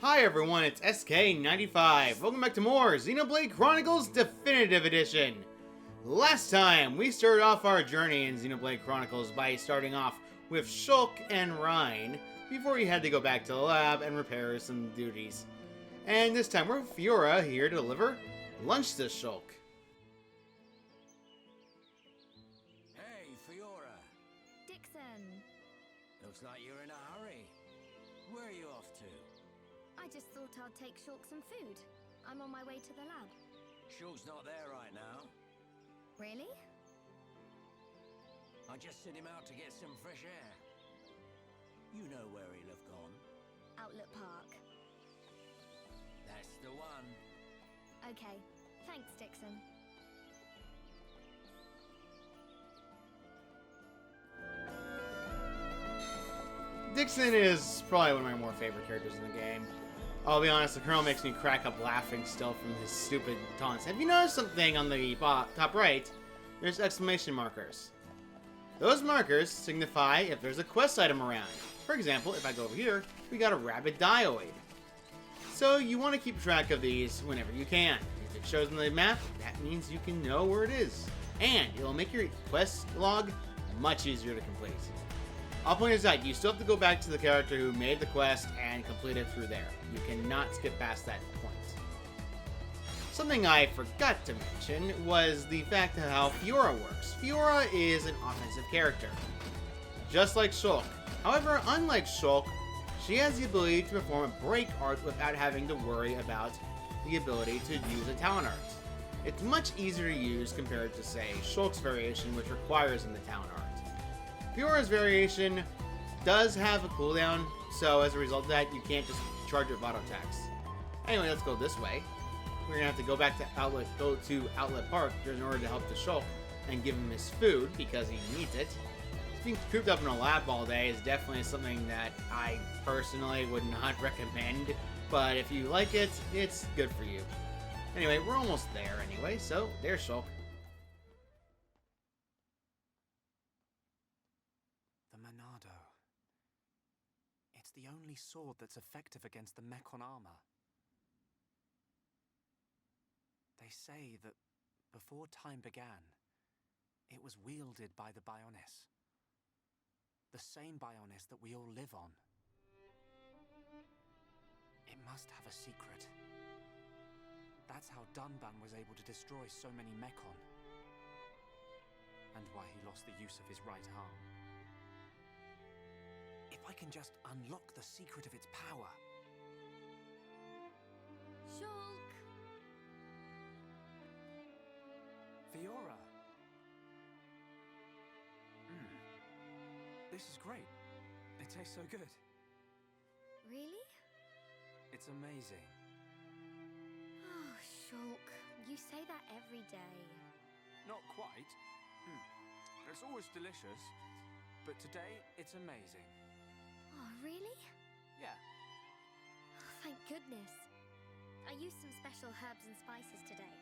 Hi everyone, it's SK95. Welcome back to more Xenoblade Chronicles Definitive Edition. Last time, we started off our journey in Xenoblade Chronicles by starting off with Shulk and Reyn, before he had to go back to the lab and repair some duties. And this time we're with Fiora here to deliver lunch to Shulk. Hey, Fiora. Dixon, Looks like you're in a hurry. Where are you off to? I just thought I'd take Shulk some food. I'm on my way to the lab. Shulk's not there right now. Really? I just sent him out to get some fresh air. You know where he'll have gone. Outlet Park. That's the one. Okay, thanks, Dixon. Dixon is probably one of my more favorite characters in the game. I'll be honest, the Colonel makes me crack up laughing still from his stupid taunts. Have you noticed something on the top right? There's exclamation markers. Those markers signify if there's a quest item around. For example, if I go over here, we got a rabid dioid. So you want to keep track of these whenever you can. If it shows on the map, that means you can know where it is. And it'll make your quest log much easier to complete. I'll point this out, you still have to go back to the character who made the quest and complete it through there. You cannot skip past that point. Something I forgot to mention was the fact of how Fiora works. Fiora is an offensive character, just like Shulk. However, unlike Shulk, she has the ability to perform a break art without having to worry about the ability to use a talent art. It's much easier to use compared to, say, Shulk's variation, which requires the talent art. Fiora's variation does have a cooldown, so as a result of that, you can't just charge it with auto attacks. Anyway, let's go this way. We're gonna have to go back to Outlet Park in order to help the Shulk and give him his food because he needs it. Being cooped up in a lab all day is definitely something that I personally would not recommend, but if you like it, it's good for you. Anyway, we're almost there anyway, so there's Shulk. The Monado. It's the only sword that's effective against the Mechon armor. They say that before time began, it was wielded by the Bionis. The same Bionis that we all live on. It must have a secret. That's how Dunban was able to destroy so many Mechon. And why he lost the use of his right arm. If I can just unlock the secret of its power. Shulk! Fiora! This is great. It tastes so good. Really? It's amazing. Oh, Shulk, you say that every day. Not quite. It's always delicious. But today, it's amazing. Oh, really? Yeah. Oh, thank goodness. I used some special herbs and spices today.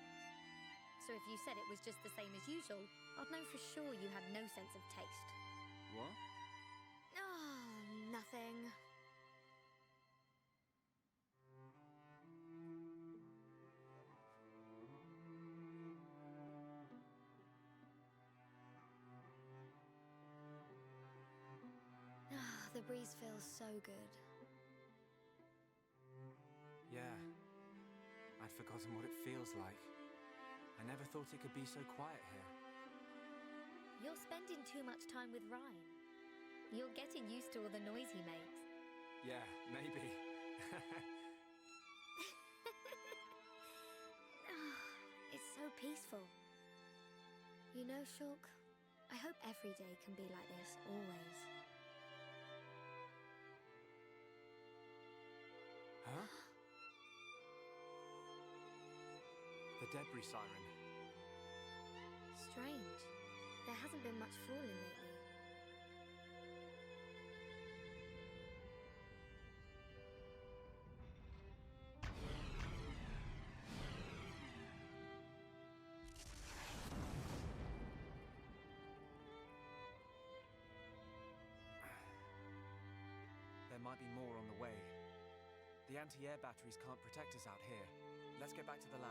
So if you said it was just the same as usual, I'd know for sure you had no sense of taste. What? Oh, nothing. Ah, the breeze feels so good. Yeah. I'd forgotten what it feels like. I never thought it could be so quiet here. You're spending too much time with Reyn. You're getting used to all the noise he makes. Yeah, maybe. It's so peaceful. You know, Shulk, I hope every day can be like this, always. Huh? The debris siren. Strange. There hasn't been much falling lately. There might be more on the way. The anti-air batteries can't protect us out here. Let's get back to the lab.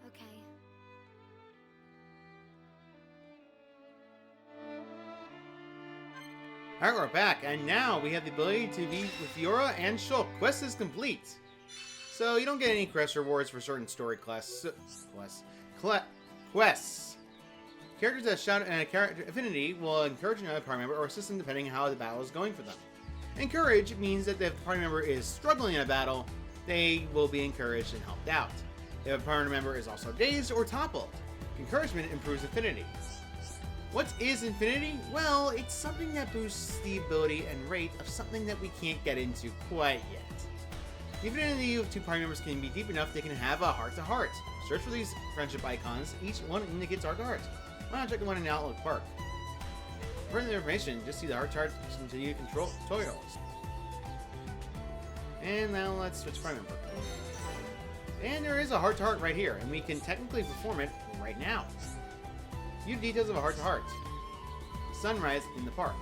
Okay. Alright, we're back, and now we have the ability to be with Fiora and Shulk. Quest is complete. So you don't get any quest rewards for certain story quests. Characters that shout and a character affinity will encourage another party member or assist them depending on how the battle is going for them. Encourage means that if the party member is struggling in a battle, they will be encouraged and helped out. If a party member is also dazed or toppled, encouragement improves affinity. What is Infinity? Well, it's something that boosts the ability and rate of something that we can't get into quite yet. The affinity of two party members can be deep enough they can have a heart-to-heart. Search for these friendship icons. Each one indicates heart-to-heart. Why not check one in Outlook Park? For further information, just see the heart-to-heart continue control tutorials. And now let's switch party member. And there is a heart-to-heart right here, and we can technically perform it right now. View details of a heart-to-heart. Sunrise in the park.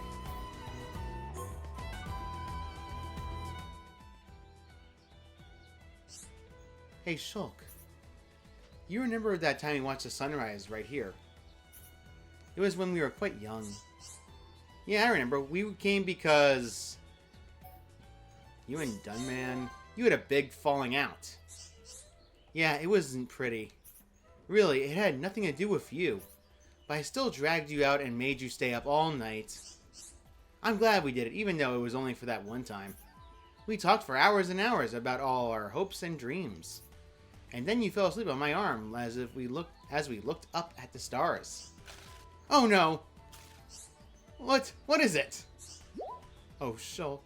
Hey, Shulk. You remember that time we watched the sunrise right here? It was when we were quite young. Yeah, I remember. We came because you and Dunban, you had a big falling out. Yeah, it wasn't pretty. Really, it had nothing to do with you. But I still dragged you out and made you stay up all night. I'm glad we did it, even though it was only for that one time. We talked for hours and hours about all our hopes and dreams. And then you fell asleep on my arm as we looked up at the stars. Oh no! What is it? Oh, Shulk.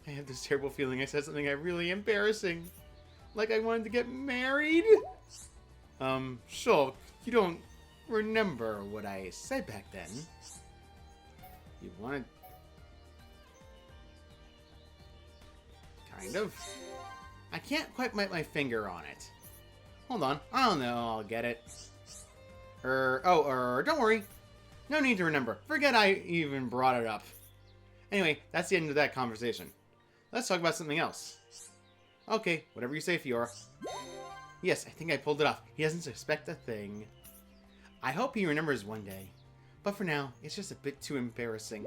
I have this terrible feeling I said something really embarrassing. Like I wanted to get married? Shulk, you don't remember what I said back then. You wanted... Kind of. I can't quite put my finger on it. Hold on. I don't know. I'll get it. Don't worry. No need to remember. Forget I even brought it up. Anyway, that's the end of that conversation. Let's talk about something else. Okay, whatever you say, Fiora. Yes, I think I pulled it off. He doesn't suspect a thing. I hope he remembers one day. But for now, it's just a bit too embarrassing.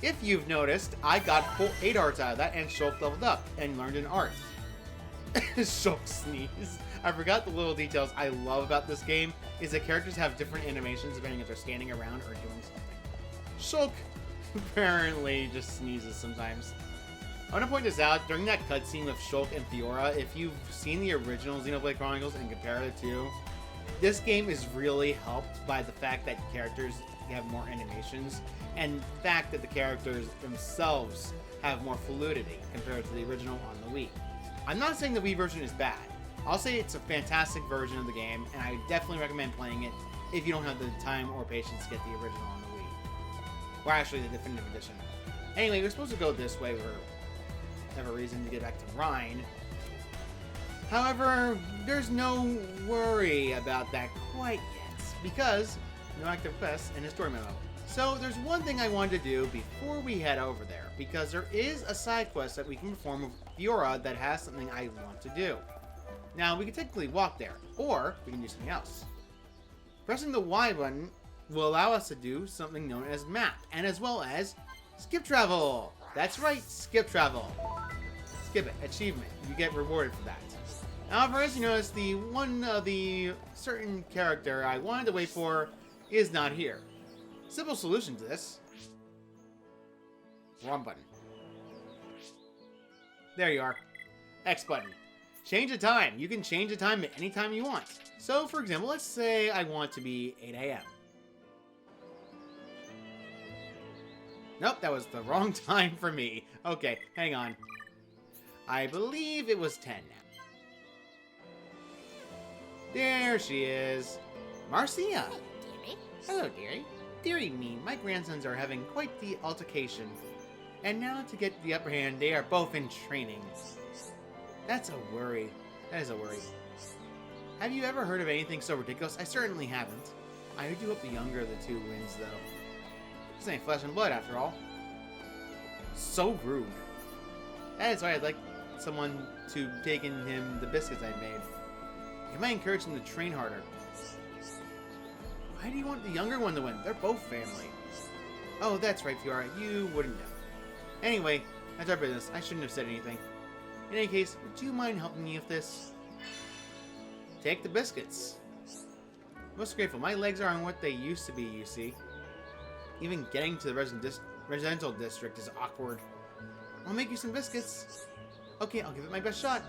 If you've noticed, I got 8 arts out of that, and Shulk leveled up and learned an art. Shulk sneeze. I forgot the little details I love about this game is that characters have different animations depending if they're standing around or doing something. Shulk apparently just sneezes sometimes. I want to point this out, during that cutscene with Shulk and Fiora, if you've seen the original Xenoblade Chronicles and compare the two, this game is really helped by the fact that characters have more animations, and the fact that the characters themselves have more fluidity compared to the original on the Wii. I'm not saying the Wii version is bad. I'll say it's a fantastic version of the game, and I definitely recommend playing it if you don't have the time or patience to get the original on the Wii. Or actually, the Definitive Edition. Anyway, we're supposed to go this way for have a reason to get back to Reyn. However, there's no worry about that quite yet, because no active quests and a story memo. So there's one thing I wanted to do before we head over there, because there is a side quest that we can perform with Fiora that has something I want to do. Now, we can technically walk there, or we can do something else. Pressing the Y button will allow us to do something known as map, and as well as skip travel. That's right, skip travel. Skip it, achievement. You get rewarded for that. However, as you notice, the certain character I wanted to wait for is not here. Simple solution to this. Wrong button. There you are. X button. Change the time. You can change the time at any time you want. So, for example, let's say I want to be 8 a.m. Nope, that was the wrong time for me. Okay, hang on. I believe it was 10 now. There she is. Marcia. Dearie. Hello, dearie. Dearie me, my grandsons are having quite the altercation. And now to get the upper hand, they are both in training. That's a worry. That is a worry. Have you ever heard of anything so ridiculous? I certainly haven't. I do hope the younger of the two wins, though. This ain't flesh and blood, after all. So rude. That is why I'd like someone to take in him the biscuits I made. It might encourage him to train harder. Why do you want the younger one to win? They're both family. Oh, that's right, Fiora. You wouldn't know. Anyway, that's our business. I shouldn't have said anything. In any case, would you mind helping me with this? Take the biscuits. Most grateful. My legs aren't what they used to be, you see. Even getting to the residential district is awkward. I'll make you some biscuits. Okay, I'll give it my best shot.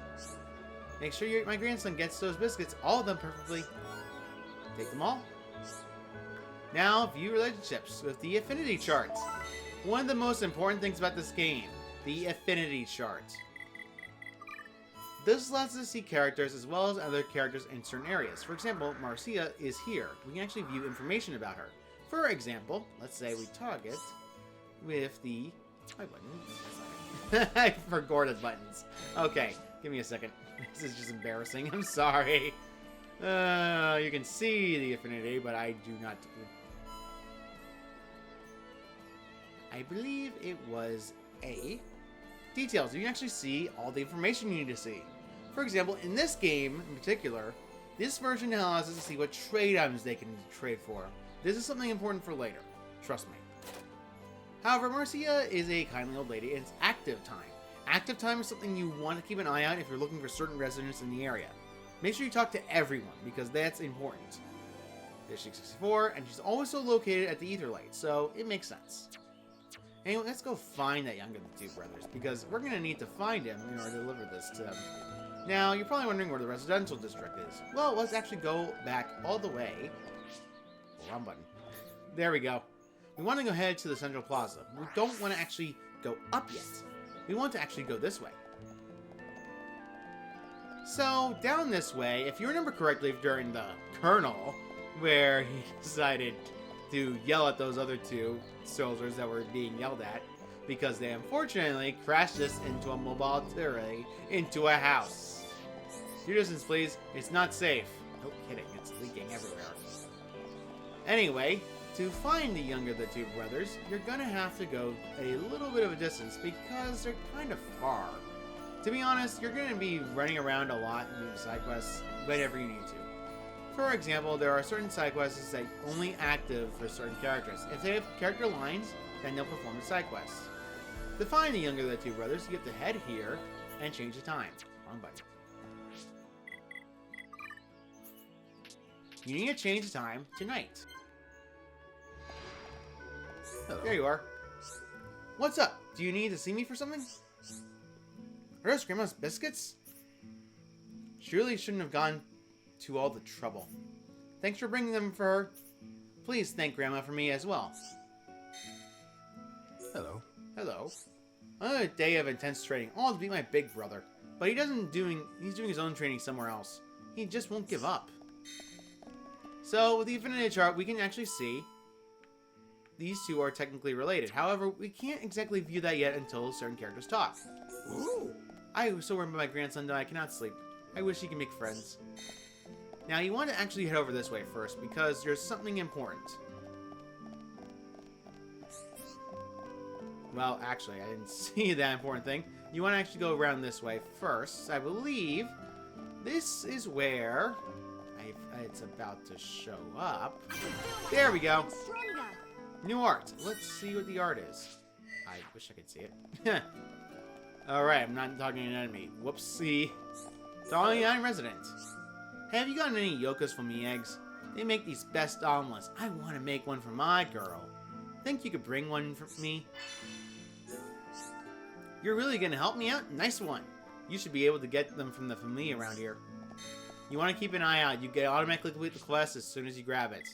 Make sure my grandson gets those biscuits, all of them perfectly. Take them all. Now, view relationships with the affinity chart. One of the most important things about this game, the affinity chart. This allows us to see characters as well as other characters in certain areas. For example, Marcia is here. We can actually view information about her. For example, let's say we target with the... my button. I forgot his buttons. Okay, give me a second. This is just embarrassing. I'm sorry. You can see the affinity, but I do not... I believe it was A. Details. You can actually see all the information you need to see. For example, in this game in particular, this version allows us to see what trade items they can trade for. This is something important for later. Trust me. However, Marcia is a kindly old lady, and it's active time. Active time is something you want to keep an eye on if you're looking for certain residents in the area. Make sure you talk to everyone, because that's important. District 64, and she's also located at the Ether Light, so it makes sense. Anyway, let's go find that younger of the two brothers, because we're going to need to find him in order to deliver this to them. Now, you're probably wondering where the residential district is. Well, let's actually go back all the way. Wrong button. There we go. We want to go head to the Central Plaza. We don't want to actually go up yet. We want to actually go this way. So, down this way, if you remember correctly during the Colonel, where he decided to yell at those other two soldiers that were being yelled at, because they unfortunately crashed this into a mobile turret into a house. Your distance, please. It's not safe. No kidding, it's leaking everywhere. Anyway, to find the younger of the two brothers, you're gonna have to go a little bit of a distance because they're kind of far. To be honest, you're gonna be running around a lot and doing side quests whenever you need to. For example, there are certain side quests that are only active for certain characters. If they have character lines, then they'll perform the side quests. To find the younger of the two brothers, you have to head here and change the time. Wrong button. You need to change the time to night. Hello. There you are. What's up? Do you need to see me for something? Are those Grandma's biscuits? Surely shouldn't have gone to all the trouble. Thanks for bringing them for her. Please thank Grandma for me as well. Hello. Hello. Another day of intense training, all to beat my big brother. But he's doing his own training somewhere else. He just won't give up. So, with the affinity chart, we can actually see these two are technically related. However, we can't exactly view that yet until certain characters talk. Ooh. I was so worried about my grandson that I cannot sleep. I wish he could make friends. Now, you want to actually head over this way first, because there's something important. Well, actually, I didn't see that important thing. You want to actually go around this way first. I believe this is where it's about to show up. There we go. New art. Let's see what the art is. I wish I could see it. Alright, I'm not talking to an enemy. Whoopsie. I'm resident. Hey, have you gotten any yokas for me eggs? They make these best omelets. I want to make one for my girl. Think you could bring one for me? You're really going to help me out? Nice one. You should be able to get them from the family around here. You want to keep an eye out. You get automatically complete the quest as soon as you grab it.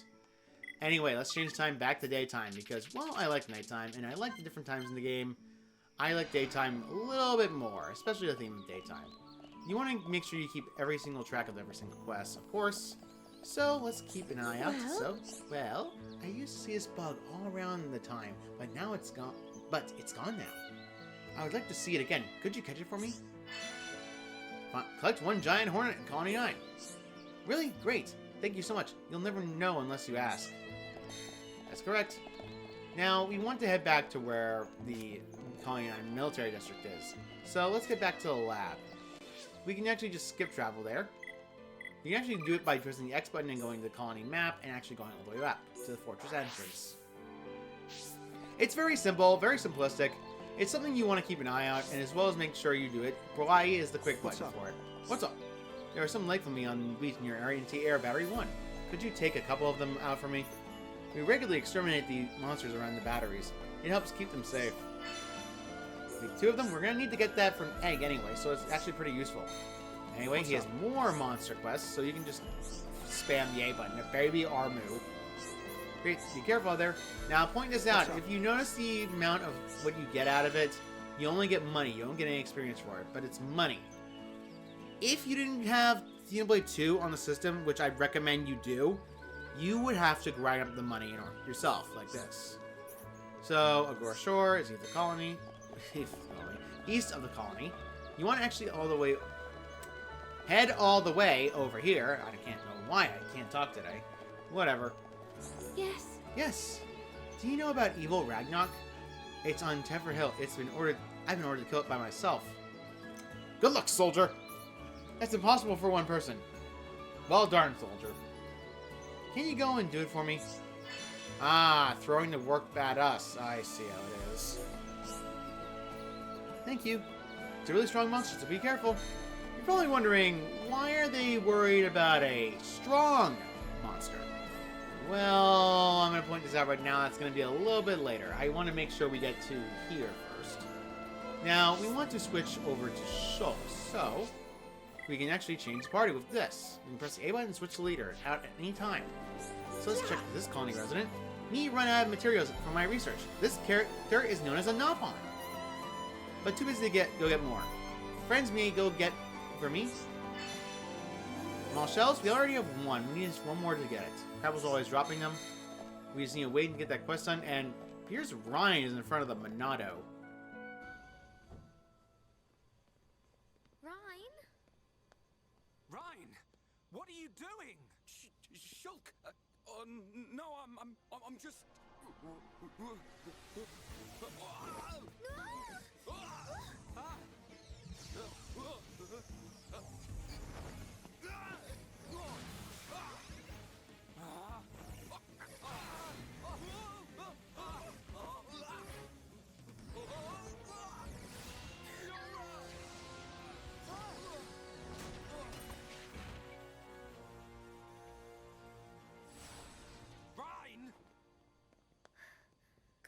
Anyway, let's change time back to daytime because, well, I like nighttime and I like the different times in the game. I like daytime a little bit more, especially the theme of daytime. You want to make sure you keep every single track of every single quest, of course. So, let's keep an eye out. Well, I used to see this bug all around the time, but now it's gone. But it's gone now. I would like to see it again. Could you catch it for me? Collect one giant hornet in Colony 9. Really? Great. Thank you so much. You'll never know unless you ask. That's correct. Now, we want to head back to where the Colony 9 military district is. So let's get back to the lab. We can actually just skip travel there. You can actually do it by pressing the X button and going to the colony map and actually going all the way up to the fortress entrance. It's very simple, very simplistic. It's something you want to keep an eye out, and as well as make sure you do it, Y is the quick button for it. What's up? There are some light from me on wheat in your anti-air battery 1. Could you take a couple of them out for me? We regularly exterminate the monsters around the batteries. It helps keep them safe. With 2 of them, we're going to need to get that from Egg anyway, so it's actually pretty useful. Anyway, he has more monster quests, so you can just spam the A button. A baby Armu. Great, be careful there. Now, point this out. If you notice the amount of what you get out of it, you only get money. You don't get any experience for it, but it's money. If you didn't have Xenoblade 2 on the system, which I'd recommend you do, you would have to grind up the money yourself, like this. So, Agora Shore is either colony, east of the colony. You want to actually head all the way over here. I can't know why I can't talk today. Whatever. Yes. Yes. Do you know about Evil Ragnarok? It's on Tever Hill. I've been ordered to kill it by myself. Good luck, soldier. That's impossible for one person. Well darn, soldier. Can you go and do it for me? Ah, throwing the work at us. I see how it is. Thank you. It's a really strong monster, so be careful. You're probably wondering, why are they worried about a strong monster? Well, I'm going to point this out right now. That's going to be a little bit later. I want to make sure we get to here first. Now, we want to switch over to Shulk, so we can actually change the party with this. We can press the A button and switch the leader out at any time. So let's check this colony resident. Me run out of materials for my research. This character is known as a Nopon, but too busy to go get more. Friends may go get for me. Small shells, we already have 1. We need just 1 more to get it. Crabble's always dropping them. We just need to wait and get that quest done. And here's Reyn is in front of the Monado. Reyn? Reyn, what are you doing? Shulk. No, I'm just.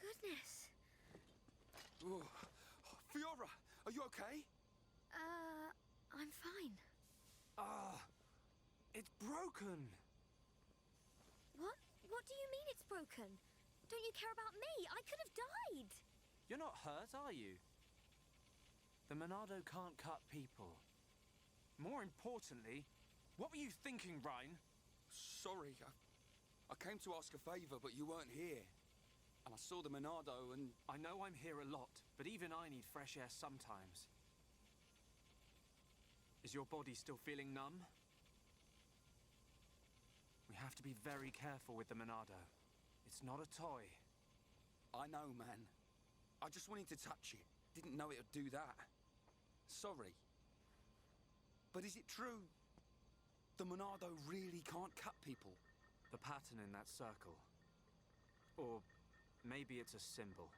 Goodness. Fiora, are you okay? I'm fine. It's broken. What? What do you mean it's broken? Don't you care about me? I could have died. You're not hurt, are you? The Monado can't cut people. More importantly, what were you thinking, Reyn? Sorry, I came to ask a favor, but you weren't here. And I saw the Monado and... I know I'm here a lot, but even I need fresh air sometimes. Is your body still feeling numb? We have to be very careful with the Monado. It's not a toy. I know, man. I just wanted to touch it. Didn't know it would do that. Sorry. But is it true? The Monado really can't cut people? The pattern in that circle. Or maybe it's a symbol.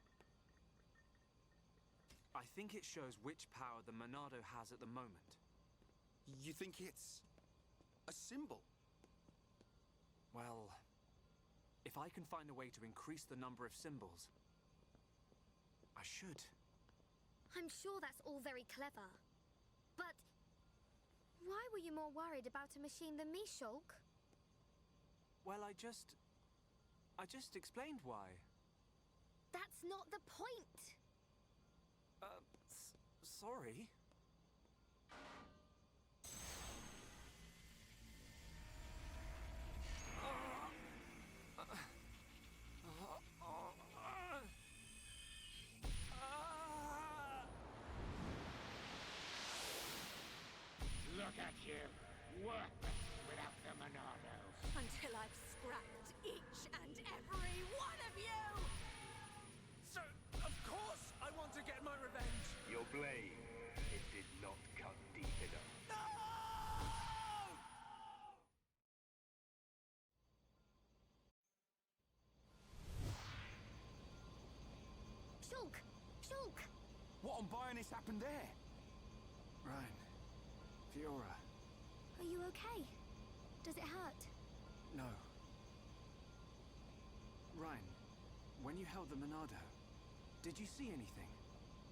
I think it shows which power the Monado has at the moment. You think it's a symbol? Well, if I can find a way to increase the number of symbols, I should. I'm sure that's all very clever. But why were you more worried about a machine than me, Shulk? Well, I just explained why. That's not the point. Sorry. Look at you, worthless without the Monado. Until I've scrapped each and every one of you! So, of course I want to get my What on Bionis happened there? Reyn. Fiora. Are you okay? Does it hurt? No. Reyn, when you held the Monado, did you see anything?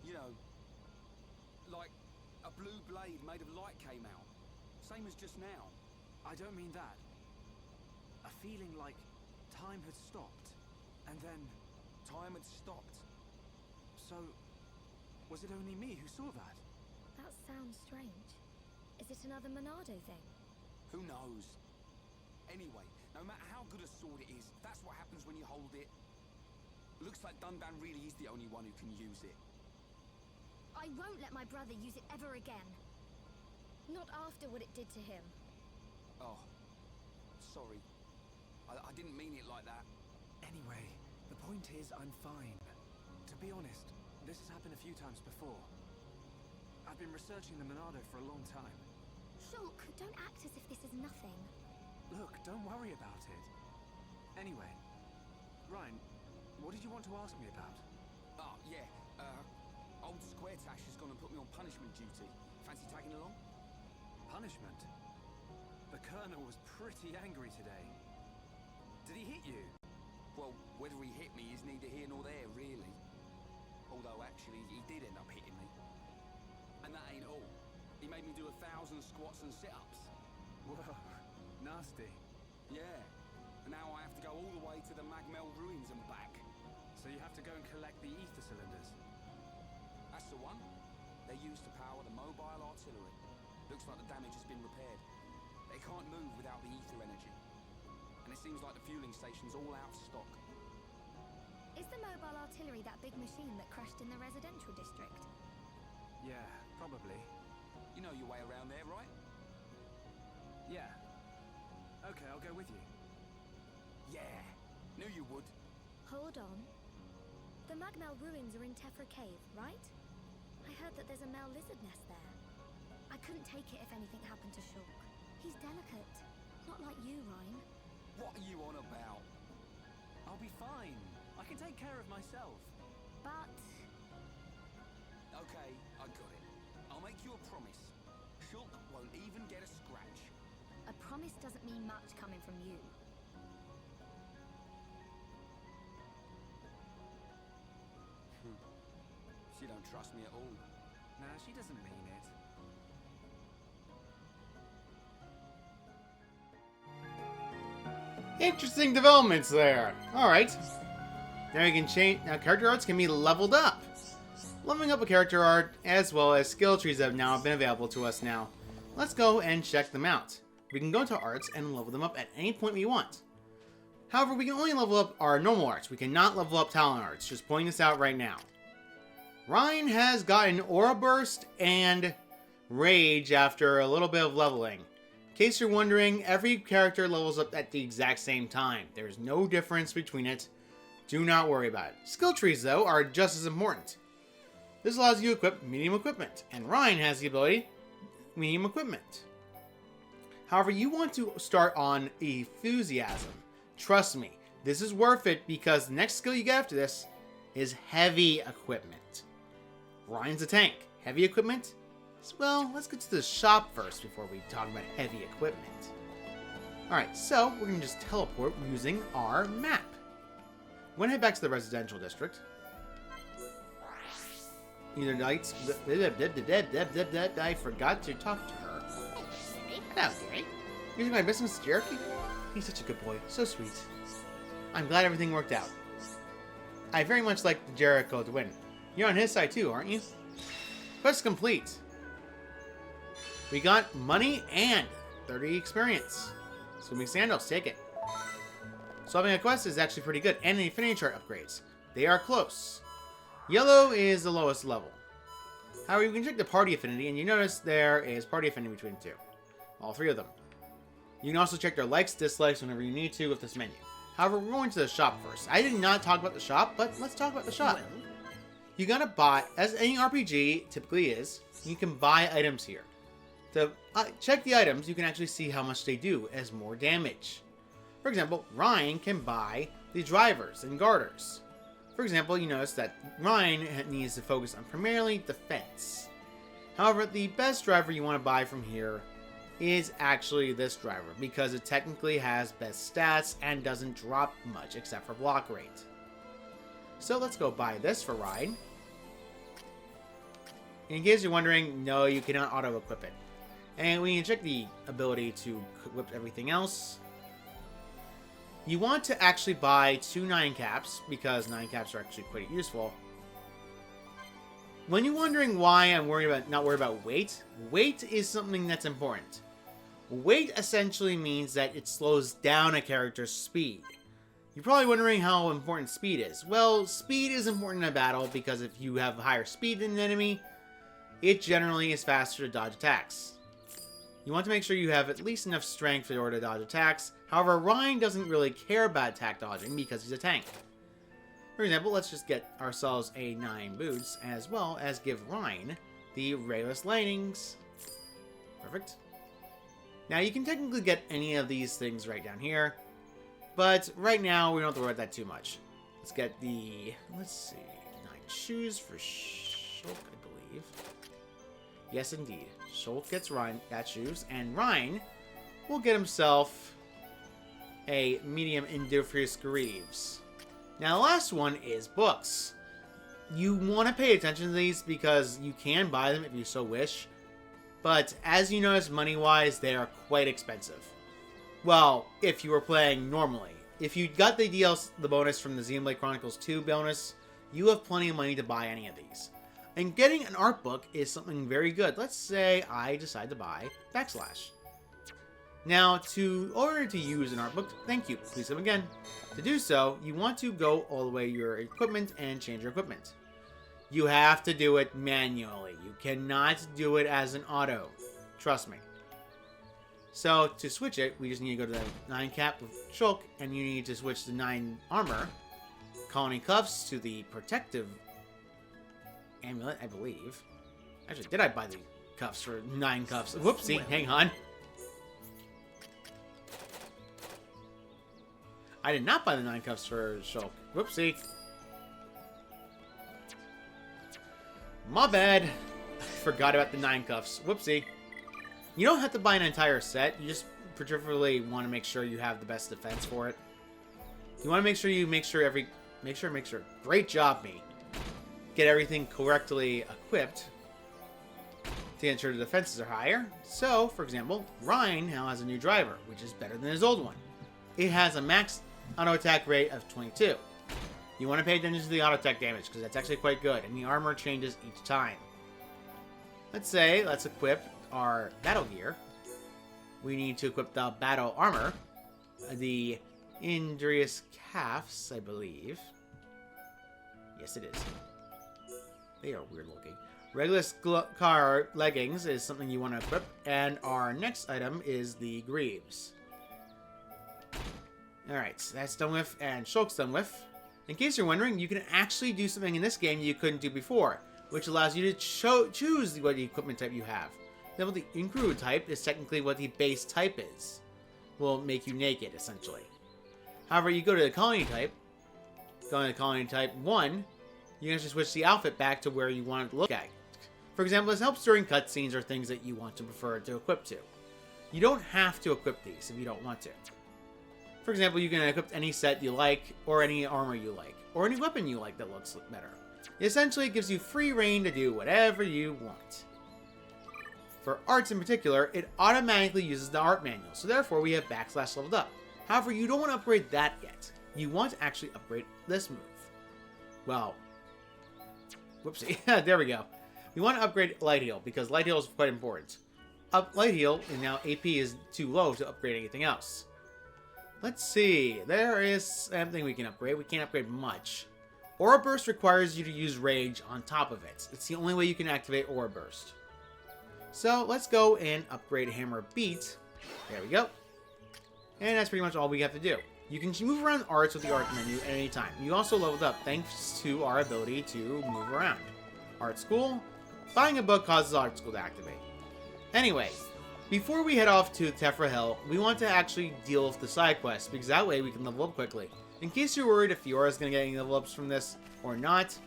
You know, like a blue blade made of light came out. Same as just now. I don't mean that. A feeling like time had stopped, and then... Time had stopped. So, was it only me who saw that? That sounds strange. Is it another Monado thing? Who knows? Anyway, no matter how good a sword it is, that's what happens when you hold it. Looks like Dunban really is the only one who can use it. I won't let my brother use it ever again. Not after what it did to him. Oh, sorry. I didn't mean it like that. Anyway, the point is I'm fine. To be honest, this has happened a few times before. I've been researching the Monado for a long time. Shulk, don't act as if this is nothing. Look, don't worry about it. Anyway, Reyn, what did you want to ask me about? Oh, yeah. Old Square Tash has gone and put me on punishment duty. Fancy tagging along? Punishment? The Colonel was pretty angry today. Did he hit you? Well, whether he hit me is neither here nor there, really. Although, actually, he did end up hitting me. And that ain't all. He made me do 1,000 squats and sit-ups. Whoa, nasty. Yeah. And now I have to go all the way to the Magmel ruins and back. So you have to go and collect the ether cylinders? That's the one. They're used to power the mobile artillery. Looks like the damage has been repaired. They can't move without the ether energy. And it seems like the fueling station's all out of stock. Is the mobile artillery that big machine that crashed in the residential district? Yeah, probably. You know your way around there, right? Yeah. Okay, I'll go with you. Yeah. Knew you would. Hold on. The Magmel ruins are in Tephra Cave, right? I heard that there's a Mel lizard nest there. I couldn't take it if anything happened to Shulk. He's delicate. Not like you, Reyn. What are you on about? I'll be fine. I can take care of myself. But... Okay, I got it. I'll make you a promise. Shulk won't even get a scratch. a promise doesn't mean much coming from you. She don't trust me at all. Nah, she doesn't mean it. Interesting developments there. Alright. Now you can change. Now character arts can be leveled up. Leveling up a character art as well as skill trees have now been available to us now. Let's go and check them out. We can go to arts and level them up at any point we want. However, we can only level up our normal arts. We cannot level up talent arts. Just pointing this out right now. Reyn has gotten Aura Burst and Rage after a little bit of leveling. In case you're wondering, every character levels up at the exact same time. There's no difference between it. Do not worry about it. Skill trees, though, are just as important. This allows you to equip medium equipment, and Reyn has the ability medium equipment. However, you want to start on Enthusiasm. Trust me, this is worth it because the next skill you get after this is heavy equipment. Reyn's a tank. Heavy equipment? Well, let's get to the shop first before we talk about heavy equipment. Alright, so we're going to just teleport using our map. I'm going to head back to the residential district. Either nights... I forgot to talk to her. Hello, Gary. Using my business, Jericho? He's such a good boy. So sweet. I'm glad everything worked out. I very much like the Jericho to win. You're on his side too, aren't you? Quest complete. We got money and 30 experience. Swimming sandals, take it. Solving a quest is actually pretty good, and the affinity chart upgrades. They are close. Yellow is the lowest level. However, you can check the party affinity, and you notice there is party affinity between the two. All three of them. You can also check their likes, dislikes whenever you need to with this menu. However, we're going to the shop first. I did not talk about the shop, but let's talk about the shop. You gotta buy, as any RPG typically is, you can buy items here. To check the items, you can actually see how much they do as more damage. For example, Reyn can buy the drivers and garters. For example, you notice that Reyn needs to focus on primarily defense. However, the best driver you want to buy from here is actually this driver, because it technically has best stats and doesn't drop much except for block rate. So let's go buy this for Reyn. In case you're wondering, no, you cannot auto-equip it. And when you check the ability to equip everything else, you want to actually buy 2 9 caps, because 9 caps are actually quite useful. When you're wondering why I'm not worried about weight, weight is something that's important. Weight essentially means that it slows down a character's speed. You're probably wondering how important speed is. Well, speed is important in a battle because if you have higher speed than an enemy, it generally is faster to dodge attacks. You want to make sure you have at least enough strength in order to dodge attacks. However, Reyn doesn't really care about attack dodging because he's a tank. For example, let's just get ourselves a 9 boots, as well as give Reyn the Rayless Lightnings. Perfect. Now, you can technically get any of these things right down here, but right now, we don't have to worry about that too much. Let's get the, let's see, 9 shoes for Shulk, I believe. Yes, indeed. Shulk gets Reyn that shoes, and Reyn will get himself a medium Industrious Greaves. Now, the last one is books. You want to pay attention to these because you can buy them if you so wish, but as you notice, money-wise, they are quite expensive. Well, if you were playing normally. If you got the DLC, the bonus from the Xenoblade Chronicles 2 bonus, you have plenty of money to buy any of these. And getting an art book is something very good. Let's say I decide to buy Backslash. Now, in order to use an art book, thank you, please come again. To do so, you want to go all the way to your equipment and change your equipment. You have to do it manually. You cannot do it as an auto. Trust me. So, to switch it, we just need to go to the 9 cap with Shulk, and you need to switch the 9 armor, Colony Cuffs, to the protective amulet, I believe. Actually, did I buy the cuffs for 9 cuffs? Whoopsie, hang on. I did not buy the 9 cuffs for Shulk. Whoopsie. My bad. I forgot about the 9 cuffs. Whoopsie. You don't have to buy an entire set. You just particularly want to make sure you have the best defense for it. You want to make sure Great job, me. Get everything correctly equipped to ensure the defenses are higher. So, for example, Reyn now has a new driver, which is better than his old one. It has a max auto attack rate of 22. You want to pay attention to the auto attack damage because that's actually quite good, and the armor changes each time. Let's equip our battle gear. We need to equip the battle armor, the Indrius Calves, I believe. Yes, it is. They are weird looking. Regulus car leggings is something you want to equip, and our next item is the Greaves. Alright, so that's done with, and Shulk's done with. In case you're wondering, you can actually do something in this game you couldn't do before, which allows you to choose what equipment type you have. Then the Incrude type is technically what the base type is. Will make you naked, essentially. However, you go to the Colony type, going to Colony type 1, you can actually switch the outfit back to where you want it to look at. For example, this helps during cutscenes or things that you want to prefer to equip to. You don't have to equip these if you don't want to. For example, you can equip any set you like, or any armor you like, or any weapon you like that looks better. Essentially, it gives you free reign to do whatever you want. For arts in particular, it automatically uses the art manual, so therefore we have Backslash leveled up. However, you don't want to upgrade that yet. You want to actually upgrade this move. Well, whoopsie, there we go. We want to upgrade Light Heal, because Light Heal is quite important. Light Heal, and now AP is too low to upgrade anything else. Let's see, there is something we can upgrade. We can't upgrade much. Aura Burst requires you to use Rage on top of it. It's the only way you can activate Aura Burst. So let's go and upgrade Hammer Beat. There we go. And that's pretty much all we have to do. You can move around arts with the art menu at any time. You also leveled up thanks to our ability to move around. Art School. Buying a book causes Art School to activate. Anyway, before we head off to Tephra Hill, we want to actually deal with the side quests, because that way we can level up quickly. In case you're worried if Fiora is going to get any level ups from this or not,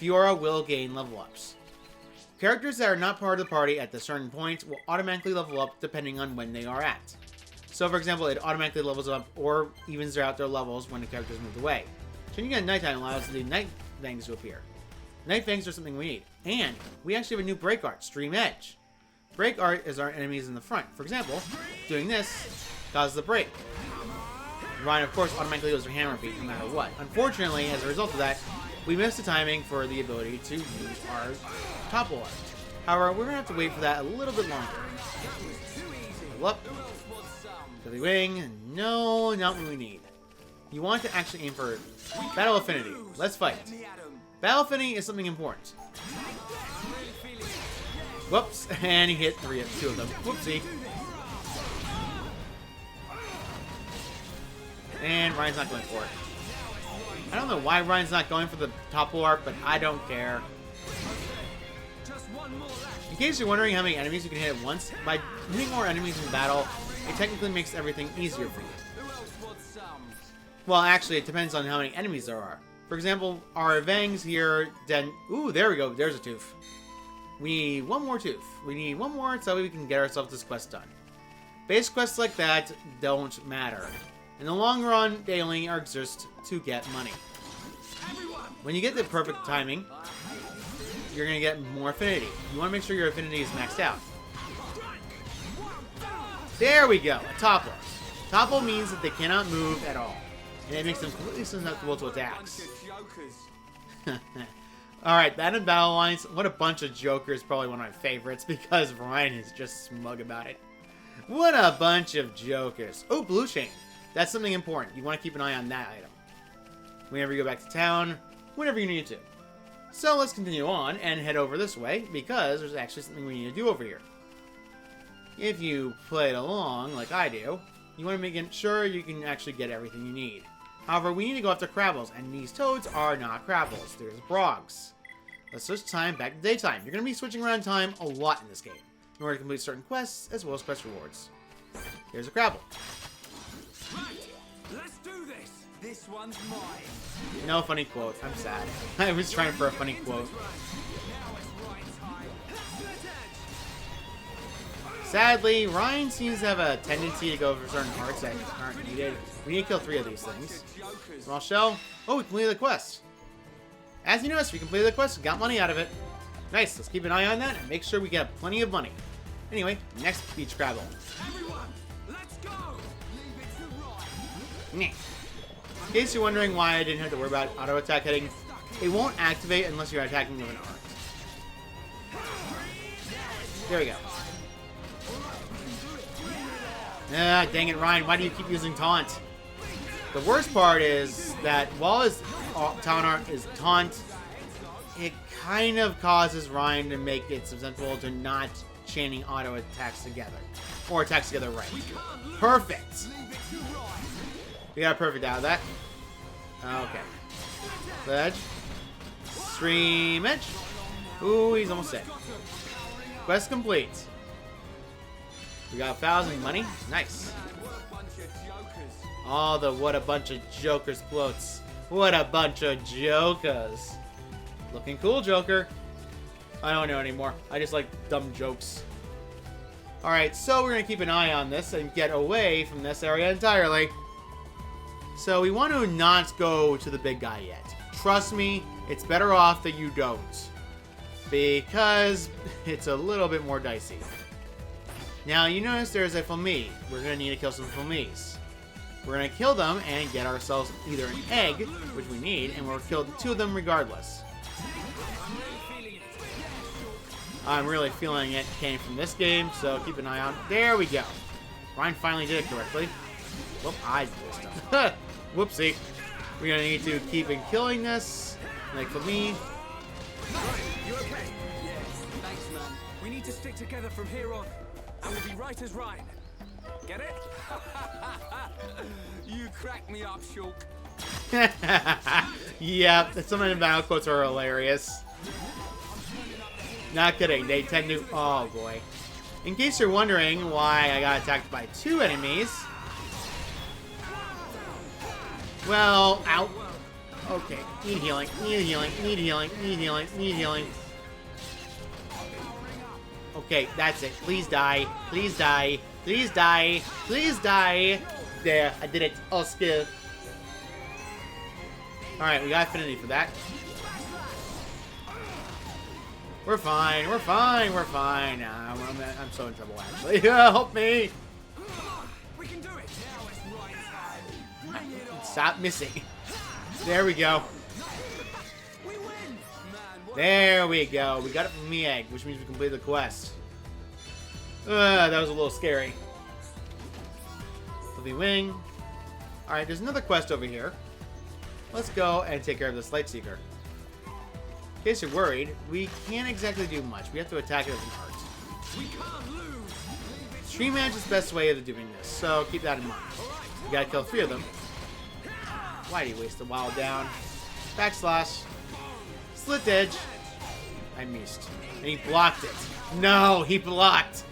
Fiora will gain level ups. Characters that are not part of the party at the certain point will automatically level up depending on when they are at. So for example, it automatically levels up or evens out their levels when the characters moved away. Changing at nighttime allows the night fangs to appear. Night fangs are something we need. And we actually have a new break art, Stream Edge. Break art is our enemies in the front. For example, doing this causes the break. Reyn, of course, automatically goes for hammer beat no matter what. Unfortunately, as a result of that, we missed the timing for the ability to use our topple art. However, we're going to have to wait for that a little bit longer. Level up. Billy Wing. No, not what we need. You want to actually aim for Battle Affinity. Let's fight. Battle Affinity is something important. Whoops, and he hit two of them. Whoopsie. And Reyn's not going for it. I don't know why Reyn's not going for the topple art, but I don't care. In case you're wondering how many enemies you can hit at once, by hitting more enemies in battle, it technically makes everything easier for you. Well, actually, it depends on how many enemies there are. For example, our Vangs here, then... Ooh, there we go. There's a tooth. We need one more tooth. We need one more so we can get ourselves this quest done. Base quests like that don't matter. In the long run, they only exist to get money. When you get the perfect timing, you're going to get more affinity. You want to make sure your affinity is maxed out. There we go, a topple. Topple means that they cannot move at all. And it makes them completely susceptible to attacks. Alright, that and Battle Lines. What a bunch of jokers, probably one of my favorites because Reyn is just smug about it. What a bunch of jokers. Oh, blue chain. That's something important. You want to keep an eye on that item. Whenever you go back to town, whenever you need to. So let's continue on and head over this way because there's actually something we need to do over here. If you play it along like I do, you want to make sure you can actually get everything you need. However, we need to go after Crabbles, and these toads are not Crabbles. There's Brogs. Let's switch time back to daytime. You're going to be switching around time a lot in this game, in order to complete certain quests, as well as quest rewards. Here's a Crabble. Right, let's do this. This one's mine. No funny quote. I'm sad. I was trying for a funny quote. Sadly, Reyn seems to have a tendency to go for certain arts that aren't needed. We need to kill 3 of these things. Small shell. Oh, we completed the quest. As you noticed, we completed the quest and got money out of it. Nice. Let's keep an eye on that and make sure we get plenty of money. Anyway, next beach Crabble. Everyone, let's go. Leave it to Reyn. In case you're wondering why I didn't have to worry about auto attack hitting, it won't activate unless you're attacking with an art. There we go. Ah, dang it, Reyn. Why do you keep using taunt? The worst part is that while his taunt art is taunt, it kind of causes Reyn to make it susceptible to not chaining auto attacks together. Or attacks together right. Perfect! We got a perfect out of that. Okay. Ledge. Stream Edge. Ooh, he's almost dead. Quest complete. We got 1,000 money. Nice. All the what a bunch of jokers quotes. What a bunch of jokers. Looking cool, Joker. I don't know anymore. I just like dumb jokes. Alright, so we're going to keep an eye on this and get away from this area entirely. So we want to not go to the big guy yet. Trust me, it's better off that you don't. Because it's a little bit more dicey. Now, you notice there's a Flamie. We're going to need to kill some Flamies. We're going to kill them and get ourselves either an egg, which we need, and we'll kill 2 of them regardless. I'm really feeling it came from this game, so keep an eye on. There we go. Reyn finally did it correctly. Whoop, I did this stuff. Whoopsie. We're going to need to keep in killing this. Like for me. You okay? Yeah, thanks, man. We need to stick together from here on. I will be right as Reyn. Get it? You crack me up, Shulk. Yeah, some of the battle quotes are hilarious. Not kidding, they tend to... Oh, boy. In case you're wondering why I got attacked by 2 enemies... Well, ow. Okay, need healing, need healing, need healing, need healing, need healing. Okay, that's it. Please die. Please die. Please die. Please die. There, I did it. Oh, skill. Alright, we got affinity for that. We're fine. We're fine. We're fine. Nah, I'm so in trouble, actually. Help me. We can do it. Now it's right. Stop missing. There we go. We win. Man, There we go. We got it from the egg, which means we completed the quest. That was a little scary. Fluffy wing. Alright, there's another quest over here. Let's go and take care of this light seeker. In case you're worried, we can't exactly do much. We have to attack it with an art. we can't lose. Stream Edge is the best way of doing this, so keep that in mind. You gotta kill 3 of them. Why do you waste a while down? Backslash. Slit Edge. I missed. And he blocked it. No, he blocked.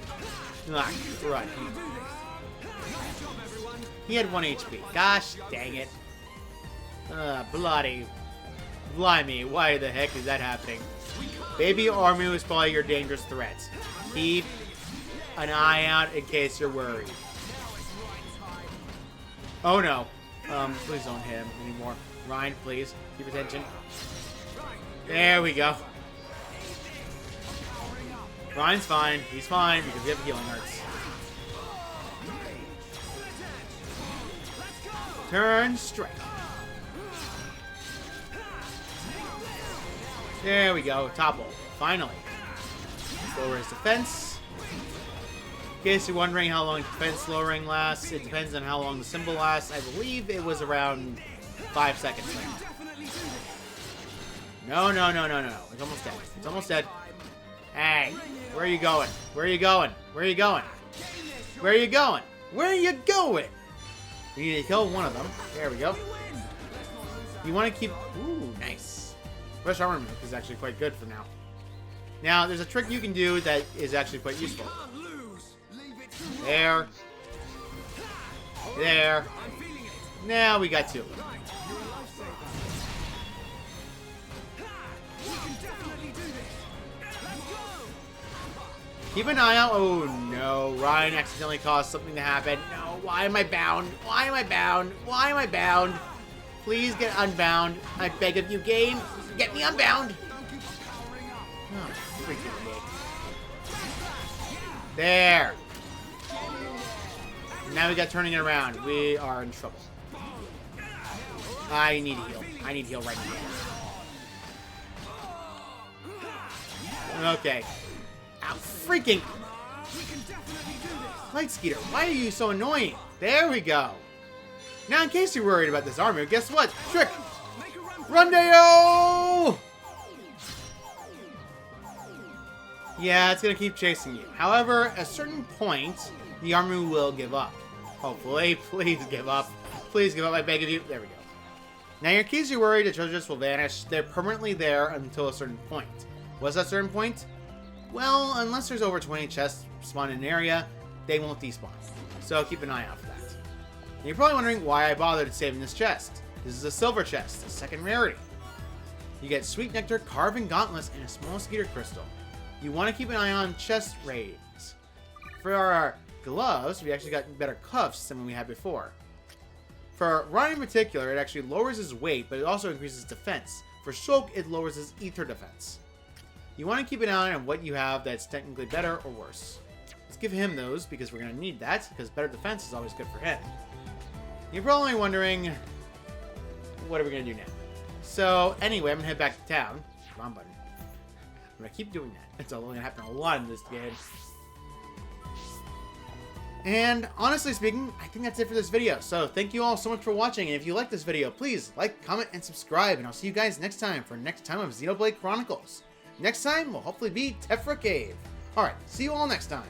Ah, right. He had 1 HP. Gosh dang it. Bloody. Blimey, why the heck is that happening? Baby Armu is probably your dangerous threat. Keep an eye out in case you're worried. Oh no. Please don't hit him anymore. Reyn, please. Keep attention. There we go. Reyn's fine. He's fine because we have healing arts. Turn straight. There we go. Topple. Finally. Lower his defense. In case you're wondering how long defense lowering lasts, it depends on how long the symbol lasts. I believe it was around 5 seconds. No. It's almost dead. It's almost dead. Hey, where are you going? Where are you going? Where are you going? Where are you going? Where are you going? We need to kill one of them. There we go. You want to keep... Ooh, nice. Fresh armor milk is actually quite good for now. Now, there's a trick you can do that is actually quite useful. There. There. Now we got 2. Keep an eye out. Oh no, Reyn accidentally caused something to happen. No, why am I bound? Why am I bound? Why am I bound? Please get unbound. I beg of you, game. Get me unbound. Oh, freaking dick. There. Now we got turning it around. We are in trouble. I need to heal. I need to heal right now. Okay. Ow, freaking Light Skeeter, why are you so annoying? There we go. Now, in case you're worried about this armor, guess what? Trick! Rundeo! Yeah, it's gonna keep chasing you. However, at a certain point, the armor will give up. Hopefully, please give up. Please give up, I beg of you. There we go. Now, in case you're worried, the treasures will vanish. They're permanently there until a certain point. What's that certain point? Well, unless there's over 20 chests spawned in an area, they won't despawn. So keep an eye out for that. And you're probably wondering why I bothered saving this chest. This is a silver chest, a second rarity. You get sweet nectar, carving gauntlets, and a small skeeter crystal. You want to keep an eye on chest raids. For our gloves, we actually got better cuffs than we had before. For Reyn in particular, it actually lowers his weight, but it also increases defense. For Shulk, it lowers his ether defense. You want to keep an eye on what you have that's technically better or worse. Let's give him those, because we're going to need that, because better defense is always good for him. You're probably wondering, what are we going to do now? So, anyway, I'm going to head back to town. Come on, button. I'm going to keep doing that. It's only going to happen a lot in this game. And, honestly speaking, I think that's it for this video. So, thank you all so much for watching, and if you like this video, please like, comment, and subscribe, and I'll see you guys next time for next time of Xenoblade Chronicles. Next time will hopefully be Tephra Cave. Alright, see you all next time.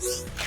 Shh.